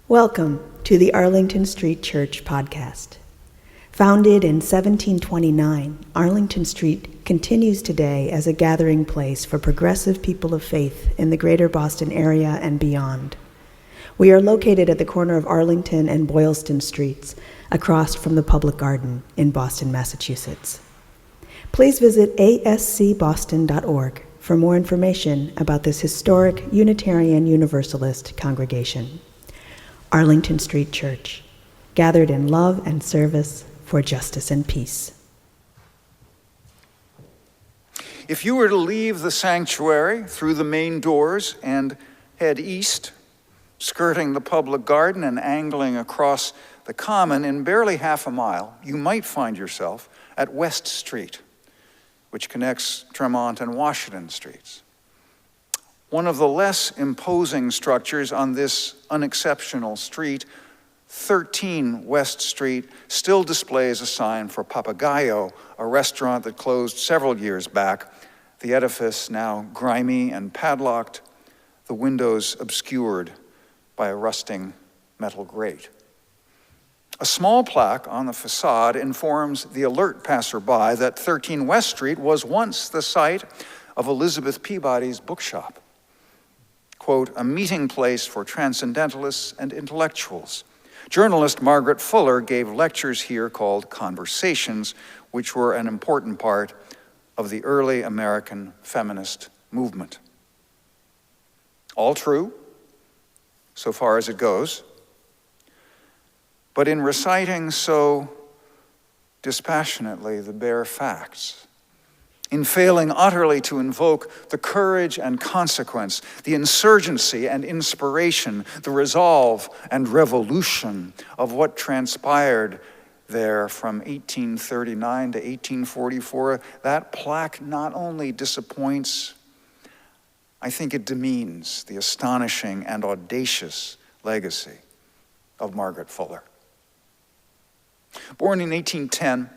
Welcome to the Arlington Street Church podcast. Founded in 1729, Arlington Street continues today as a gathering place for progressive people of faith in the greater Boston area and beyond. We are located at the corner of Arlington and Boylston Streets, across from the Public Garden in Boston, Massachusetts. Please visit ascboston.org for more information about this historic Unitarian Universalist congregation. Arlington Street Church, gathered in love and service for justice and peace. If you were to leave the sanctuary through the main doors and head east, skirting the Public Garden and angling across the Common in barely half a mile, you might find yourself at West Street, which connects Tremont and Washington Streets. One of the less imposing structures on this unexceptional street, 13 West Street, still displays a sign for Papagayo, a restaurant that closed several years back, the edifice now grimy and padlocked, the windows obscured by a rusting metal grate. A small plaque on the facade informs the alert passerby that 13 West Street was once the site of Elizabeth Peabody's bookshop. Quote, a meeting place for transcendentalists and intellectuals. Journalist Margaret Fuller gave lectures here called Conversations, which were an important part of the early American feminist movement. All true, so far as it goes. But in reciting so dispassionately the bare facts, in failing utterly to invoke the courage and consequence, the insurgency and inspiration, the resolve and revolution of what transpired there from 1839 to 1844, that plaque not only disappoints, I think it demeans the astonishing and audacious legacy of Margaret Fuller. Born in 1810,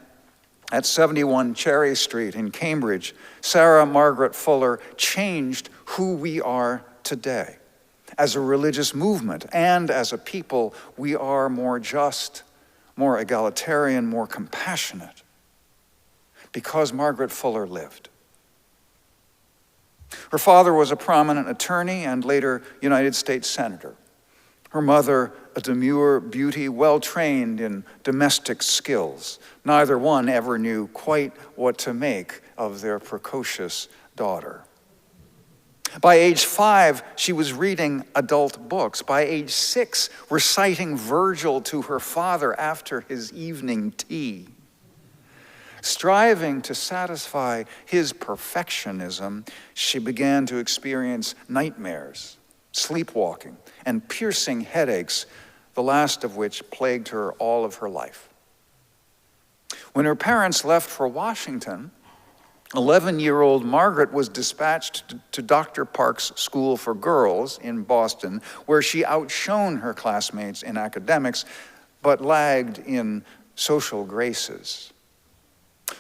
at 71 Cherry Street in Cambridge, Sarah Margaret Fuller changed who we are today. As a religious movement and as a people, we are more just, more egalitarian, more compassionate, because Margaret Fuller lived. Her father was a prominent attorney and later United States Senator. Her mother, a demure beauty, well-trained in domestic skills. Neither one ever knew quite what to make of their precocious daughter. By age 5, she was reading adult books. By age 6, reciting Virgil to her father after his evening tea. Striving to satisfy his perfectionism, she began to experience nightmares, sleepwalking, and piercing headaches, the last of which plagued her all of her life. When her parents left for Washington, 11-year-old Margaret was dispatched to Dr. Park's School for Girls in Boston, where she outshone her classmates in academics, but lagged in social graces.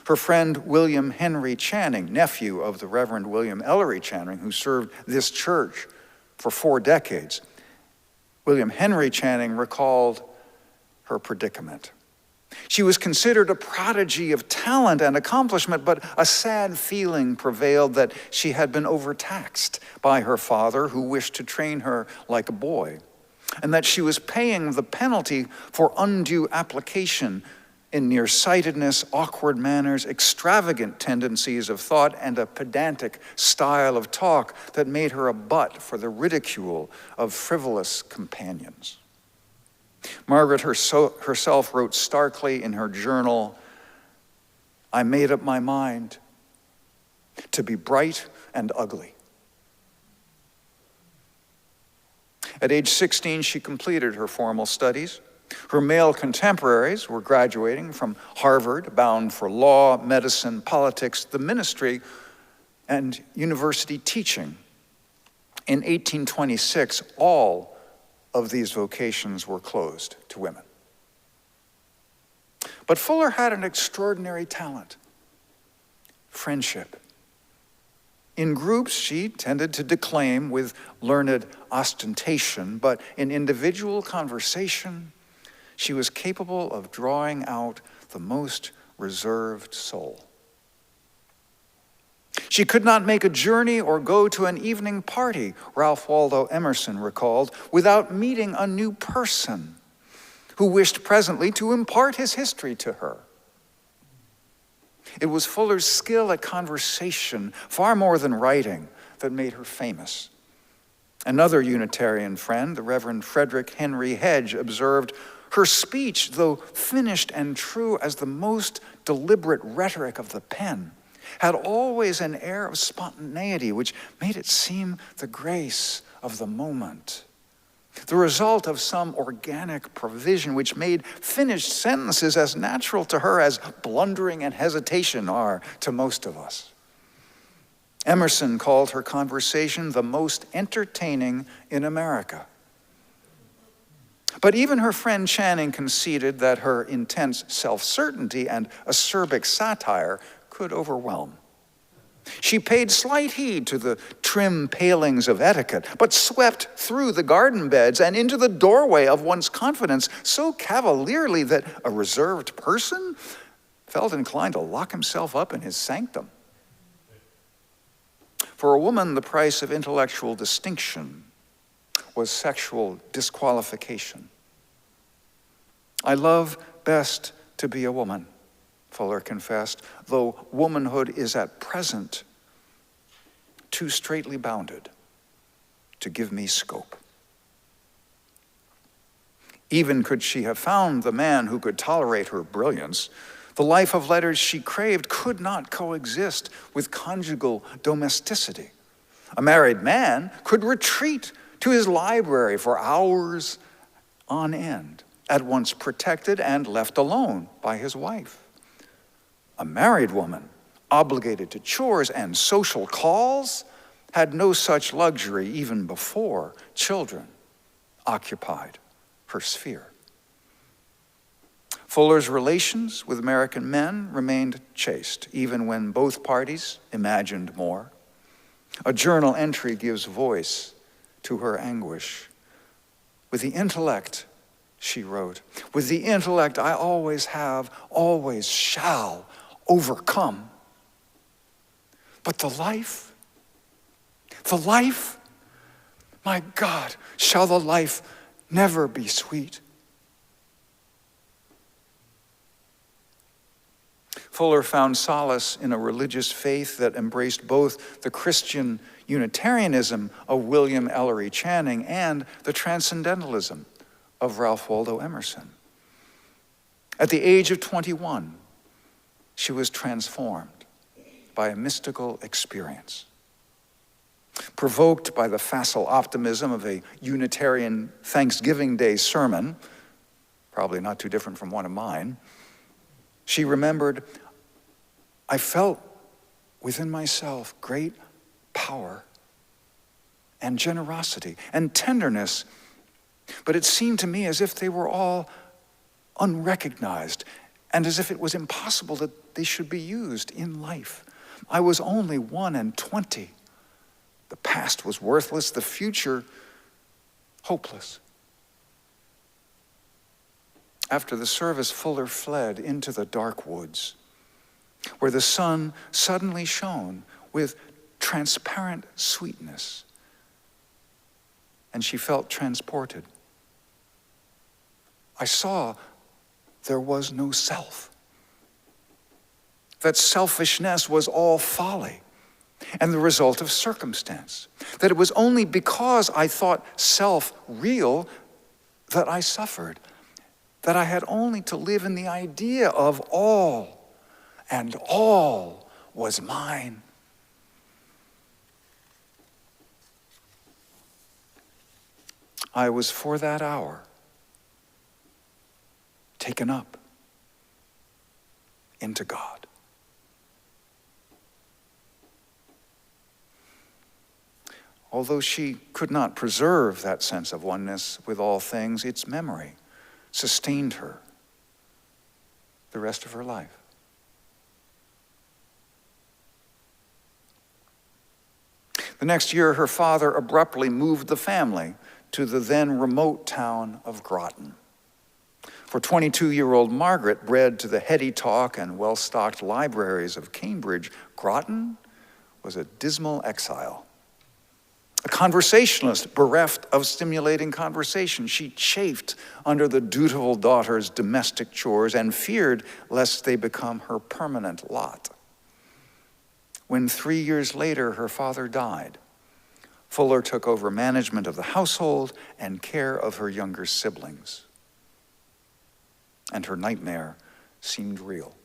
Her friend William Henry Channing, nephew of the Reverend William Ellery Channing, who served this church for 4 decades, William Henry Channing recalled her predicament. She was considered a prodigy of talent and accomplishment, but a sad feeling prevailed that she had been overtaxed by her father, who wished to train her like a boy, and that she was paying the penalty for undue application in nearsightedness, awkward manners, extravagant tendencies of thought, and a pedantic style of talk that made her a butt for the ridicule of frivolous companions. Margaret herself wrote starkly in her journal, I made up my mind to be bright and ugly. At age 16, she completed her formal studies. Her male contemporaries were graduating from Harvard, bound for law, medicine, politics, the ministry, and university teaching. In 1826, all of these vocations were closed to women. But Fuller had an extraordinary talent, friendship. In groups, she tended to declaim with learned ostentation, but in individual conversation, she was capable of drawing out the most reserved soul. She could not make a journey or go to an evening party, Ralph Waldo Emerson recalled, without meeting a new person who wished presently to impart his history to her. It was Fuller's skill at conversation, far more than writing, that made her famous. Another Unitarian friend, the Reverend Frederick Henry Hedge, observed, "Her speech, though finished and true as the most deliberate rhetoric of the pen, had always an air of spontaneity which made it seem the grace of the moment, the result of some organic provision which made finished sentences as natural to her as blundering and hesitation are to most of us." Emerson called her conversation the most entertaining in America. But even her friend Channing conceded that her intense self-certainty and acerbic satire could overwhelm. She paid slight heed to the trim palings of etiquette, but swept through the garden beds and into the doorway of one's confidence so cavalierly that a reserved person felt inclined to lock himself up in his sanctum. For a woman, the price of intellectual distinction was sexual disqualification. "I love best to be a woman," Fuller confessed, "though womanhood is at present too straitly bounded to give me scope." Even could she have found the man who could tolerate her brilliance, the life of letters she craved could not coexist with conjugal domesticity. A married man could retreat to his library for hours on end, at once protected and left alone by his wife. A married woman, obligated to chores and social calls, had no such luxury even before children occupied her sphere. Fuller's relations with American men remained chaste, even when both parties imagined more. A journal entry gives voice to her anguish. "With the intellect," she wrote, "with the intellect I always have, always shall overcome. But the life, my God, shall the life never be sweet?" Fuller found solace in a religious faith that embraced both the Christian Unitarianism of William Ellery Channing and the Transcendentalism of Ralph Waldo Emerson. At the age of 21, she was transformed by a mystical experience. Provoked by the facile optimism of a Unitarian Thanksgiving Day sermon, probably not too different from one of mine, she remembered, "I felt within myself great power and generosity and tenderness, but it seemed to me as if they were all unrecognized and as if it was impossible that they should be used in life. I was only 21. The past was worthless, the future hopeless." After the service, Fuller fled into the dark woods, where the sun suddenly shone with transparent sweetness, and she felt transported. "I saw there was no self, that selfishness was all folly and the result of circumstance, that it was only because I thought self real that I suffered, that I had only to live in the idea of all, and all was mine." I was for that hour taken up into God. Although she could not preserve that sense of oneness with all things, its memory sustained her the rest of her life. The next year, her father abruptly moved the family to the then remote town of Groton. For 22-year-old Margaret, bred to the heady talk and well-stocked libraries of Cambridge, Groton was a dismal exile. A conversationalist bereft of stimulating conversation, she chafed under the dutiful daughter's domestic chores and feared lest they become her permanent lot. When 3 years later her father died, Fuller took over management of the household and care of her younger siblings. And her nightmare seemed real.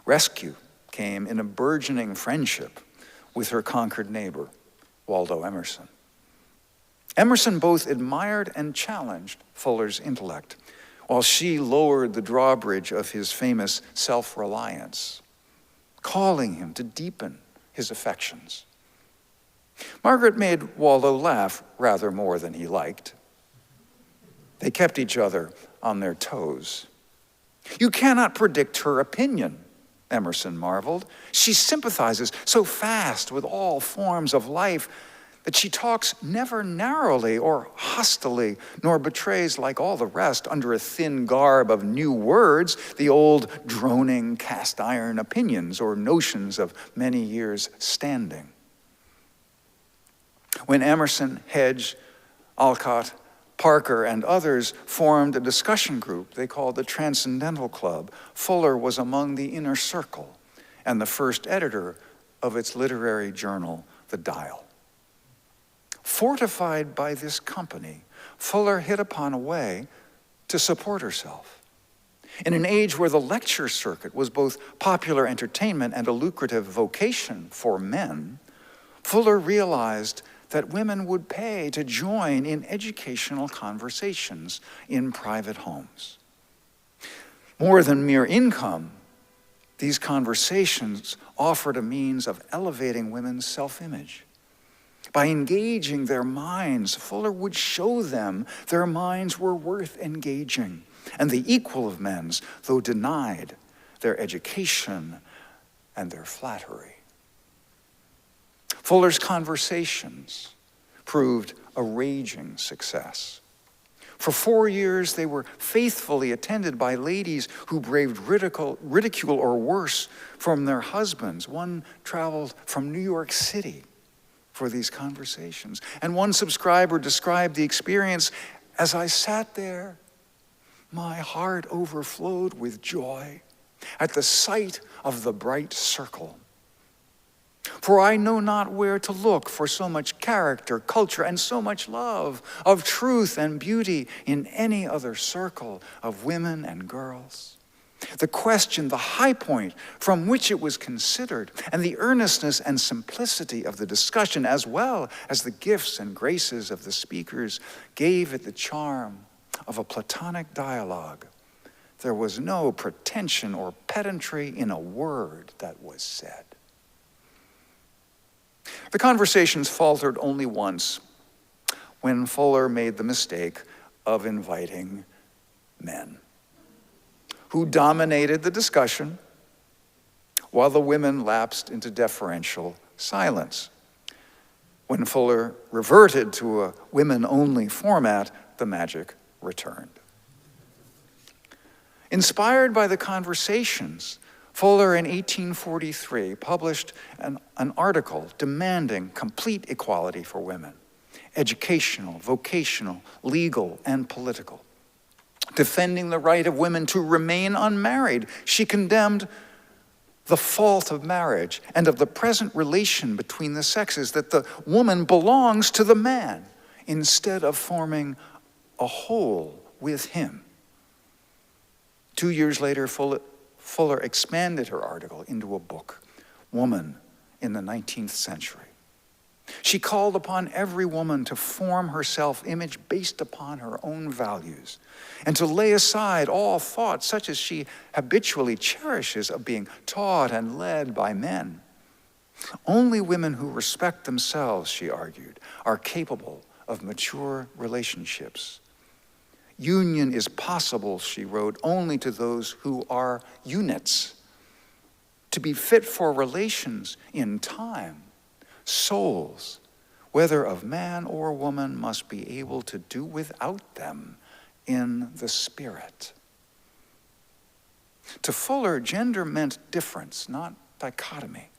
Rescue came in a burgeoning friendship with her conquered neighbor, Waldo Emerson. Emerson both admired and challenged Fuller's intellect, while she lowered the drawbridge of his famous self-reliance, calling him to deepen his affections. Margaret made Waldo laugh rather more than he liked. They kept each other on their toes. "You cannot predict her opinion," Emerson marveled. "She sympathizes so fast with all forms of life that she talks never narrowly or hostilely, nor betrays, like all the rest, under a thin garb of new words, the old droning cast iron opinions or notions of many years' standing." When Emerson, Hedge, Alcott, Parker, and others formed a discussion group they called the Transcendental Club, Fuller was among the inner circle and the first editor of its literary journal, The Dial. Fortified by this company, Fuller hit upon a way to support herself. In an age where the lecture circuit was both popular entertainment and a lucrative vocation for men, Fuller realized that women would pay to join in educational conversations in private homes. More than mere income, these conversations offered a means of elevating women's self-image. By engaging their minds, Fuller would show them their minds were worth engaging, and the equal of men's, though denied their education and their flattery. Fuller's conversations proved a raging success. For 4 years, they were faithfully attended by ladies who braved ridicule or worse from their husbands. One traveled from New York City for these conversations. And one subscriber described the experience: "As I sat there, my heart overflowed with joy at the sight of the bright circle. For I know not where to look for so much character, culture, and so much love of truth and beauty in any other circle of women and girls. The question, the high point from which it was considered, and the earnestness and simplicity of the discussion, as well as the gifts and graces of the speakers, gave it the charm of a Platonic dialogue. There was no pretension or pedantry in a word that was said." The conversations faltered only once, when Fuller made the mistake of inviting men, who dominated the discussion while the women lapsed into deferential silence. When Fuller reverted to a women-only format, the magic returned. Inspired by the conversations, Fuller in 1843 published an article demanding complete equality for women, educational, vocational, legal, and political. Defending the right of women to remain unmarried, she condemned the fault of marriage and of the present relation between the sexes, that the woman belongs to the man instead of forming a whole with him. 2 years later, Fuller expanded her article into a book, Woman in the 19th Century. She called upon every woman to form her self-image based upon her own values and to lay aside all thoughts such as she habitually cherishes of being taught and led by men. Only women who respect themselves, she argued, are capable of mature relationships. Union is possible, she wrote, only to those who are units. to be fit for relations in time. Souls, whether of man or woman, must be able to do without them in the Spirit. To Fuller, gender meant difference, not dichotomy.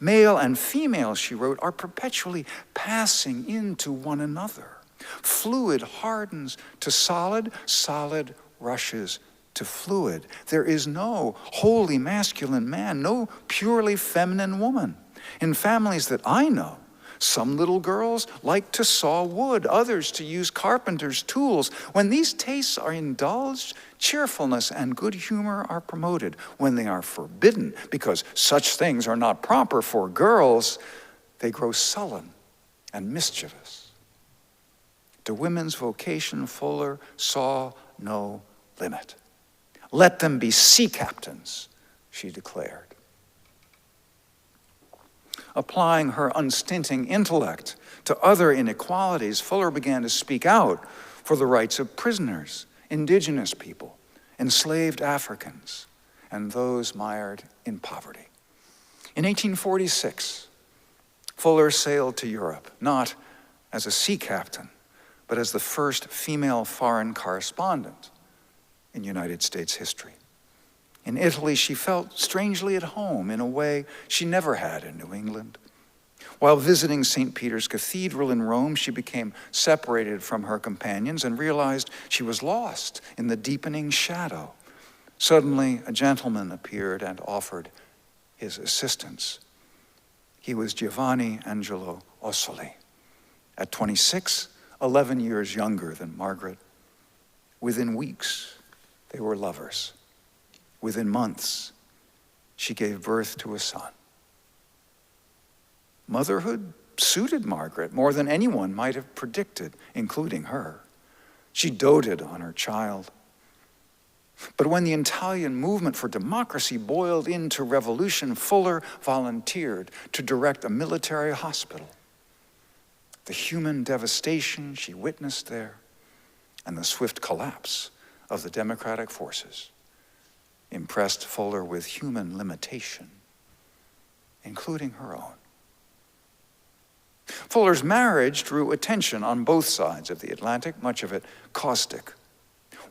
Male and female, she wrote, are perpetually passing into one another. Fluid hardens to solid, solid rushes to fluid. There is no wholly masculine man, no purely feminine woman. In families that I know, some little girls like to saw wood, others to use carpenter's tools. When these tastes are indulged, cheerfulness and good humor are promoted. When they are forbidden, because such things are not proper for girls, they grow sullen and mischievous. To women's vocation, Fuller saw no limit. Let them be sea captains, she declared. Applying her unstinting intellect to other inequalities, Fuller began to speak out for the rights of prisoners, indigenous people, enslaved Africans, and those mired in poverty. In 1846, Fuller sailed to Europe, not as a sea captain, but as the first female foreign correspondent in United States history. In Italy, she felt strangely at home in a way she never had in New England. While visiting St. Peter's Cathedral in Rome, she became separated from her companions and realized she was lost in the deepening shadow. Suddenly, a gentleman appeared and offered his assistance. He was Giovanni Angelo Ossoli. At 26, 11 years younger than Margaret. Within weeks, they were lovers. Within months, she gave birth to a son. Motherhood suited Margaret more than anyone might have predicted, including her. She doted on her child. But when the Italian movement for democracy boiled into revolution, Fuller volunteered to direct a military hospital. The human devastation she witnessed there and the swift collapse of the democratic forces impressed Fuller with human limitation, including her own. Fuller's marriage drew attention on both sides of the Atlantic, much of it caustic.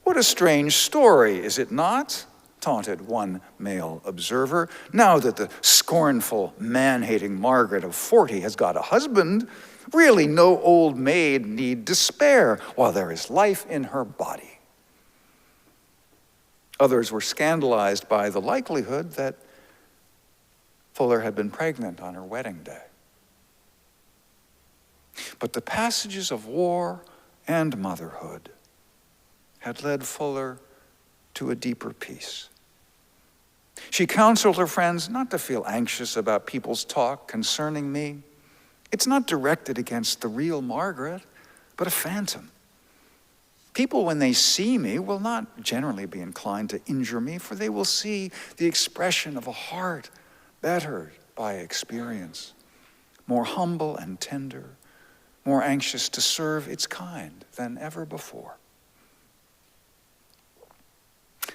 "What a strange story, is it not?" taunted one male observer. "Now that the scornful, man-hating Margaret of 40 has got a husband, really no old maid need despair while there is life in her body." Others were scandalized by the likelihood that Fuller had been pregnant on her wedding day. But the passages of war and motherhood had led Fuller to a deeper peace. She counseled her friends not to feel anxious about people's talk concerning me. It's not directed against the real Margaret, but a phantom. People, when they see me, will not generally be inclined to injure me, for they will see the expression of a heart bettered by experience, more humble and tender, more anxious to serve its kind than ever before.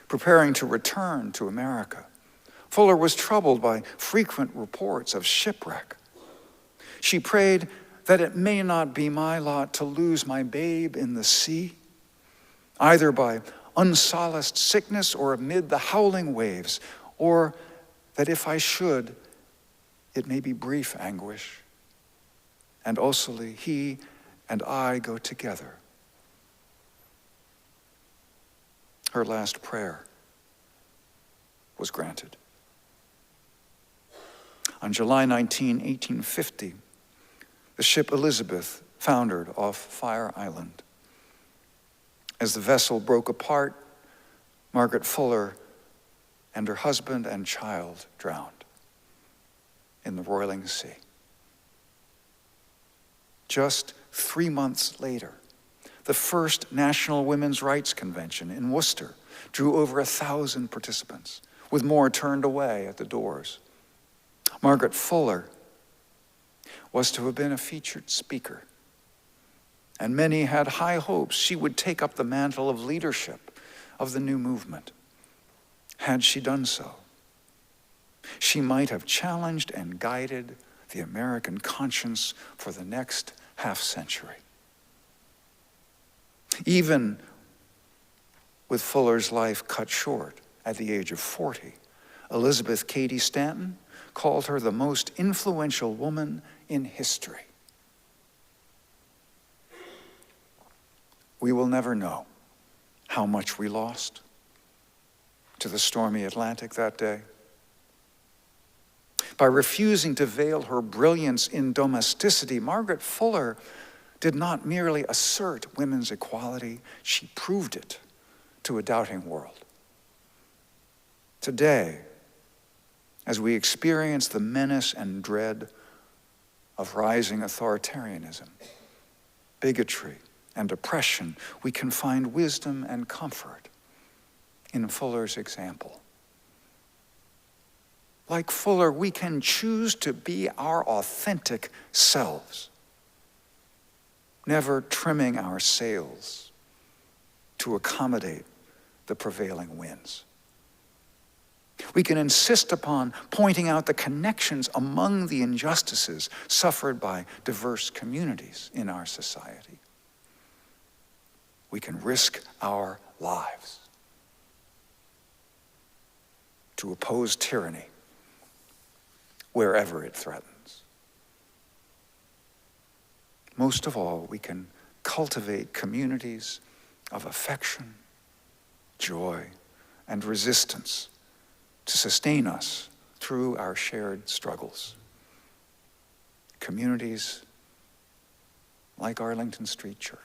Preparing to return to America, Fuller was troubled by frequent reports of shipwreck. She prayed that it may not be my lot to lose my babe in the sea, either by unsolaced sickness or amid the howling waves, or that if I should, it may be brief anguish. And Ossoli, he and I go together. Her last prayer was granted. On July 19, 1850, the ship Elizabeth foundered off Fire Island. As the vessel broke apart, Margaret Fuller and her husband and child drowned in the roiling sea. Just 3 months later, the first National Women's Rights Convention in Worcester drew over 1,000 participants, with more turned away at the doors. Margaret Fuller was to have been a featured speaker, and many had high hopes she would take up the mantle of leadership of the new movement. Had she done so? She might have challenged and guided the American conscience for the next half-century. Even with Fuller's life cut short at the age of 40, Elizabeth Cady Stanton called her the most influential woman in history. We will never know how much we lost to the stormy Atlantic that day. By refusing to veil her brilliance in domesticity, Margaret Fuller did not merely assert women's equality, she proved it to a doubting world. Today, as we experience the menace and dread of rising authoritarianism, bigotry, and oppression, we can find wisdom and comfort in Fuller's example. Like Fuller, we can choose to be our authentic selves, never trimming our sails to accommodate the prevailing winds. We can insist upon pointing out the connections among the injustices suffered by diverse communities in our society. We can risk our lives to oppose tyranny wherever it threatens. Most of all, we can cultivate communities of affection, joy, and resistance to sustain us through our shared struggles. Communities like Arlington Street Church.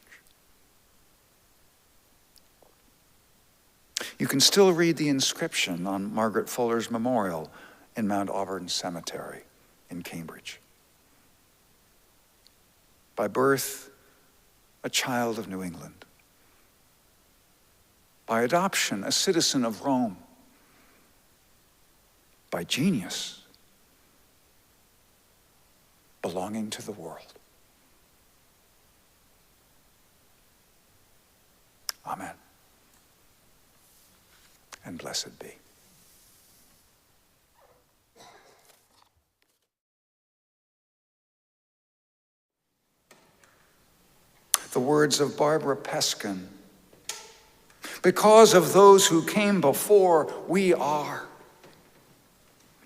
You can still read the inscription on Margaret Fuller's memorial in Mount Auburn Cemetery in Cambridge. By birth, a child of New England. By adoption, a citizen of Rome. By genius, belonging to the world. Amen. And blessed be. The words of Barbara Peskin. Because of those who came before, we are.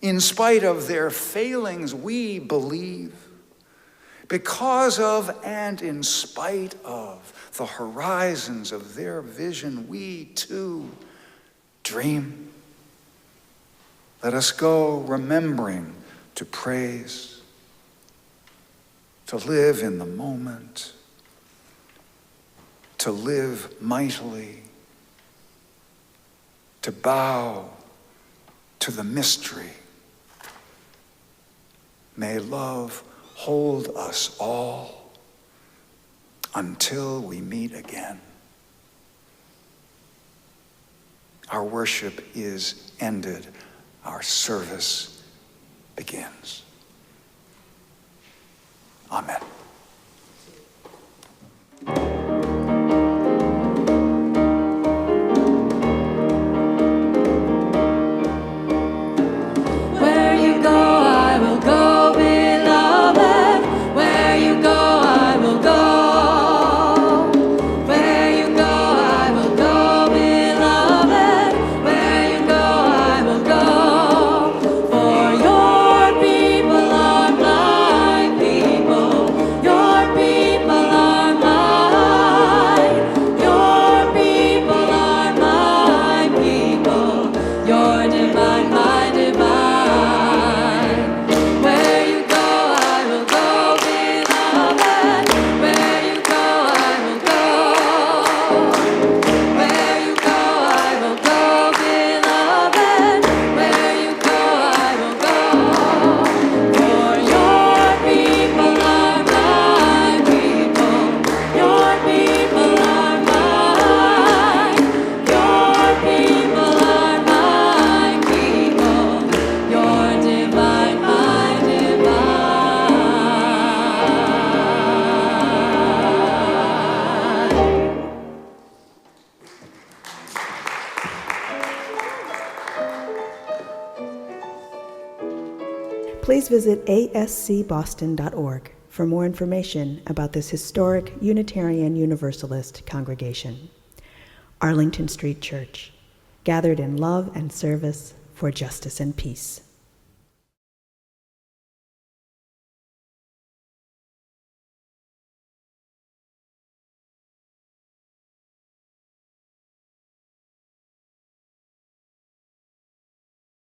In spite of their failings, we believe. Because of and in spite of the horizons of their vision, we too dream. Let us go remembering to praise, to live in the moment, to live mightily, to bow to the mystery. May love hold us all until we meet again. Our worship is ended. Our service begins. Amen. please visit ascboston.org for more information about this historic Unitarian Universalist congregation. Arlington Street Church, gathered in love and service for justice and peace.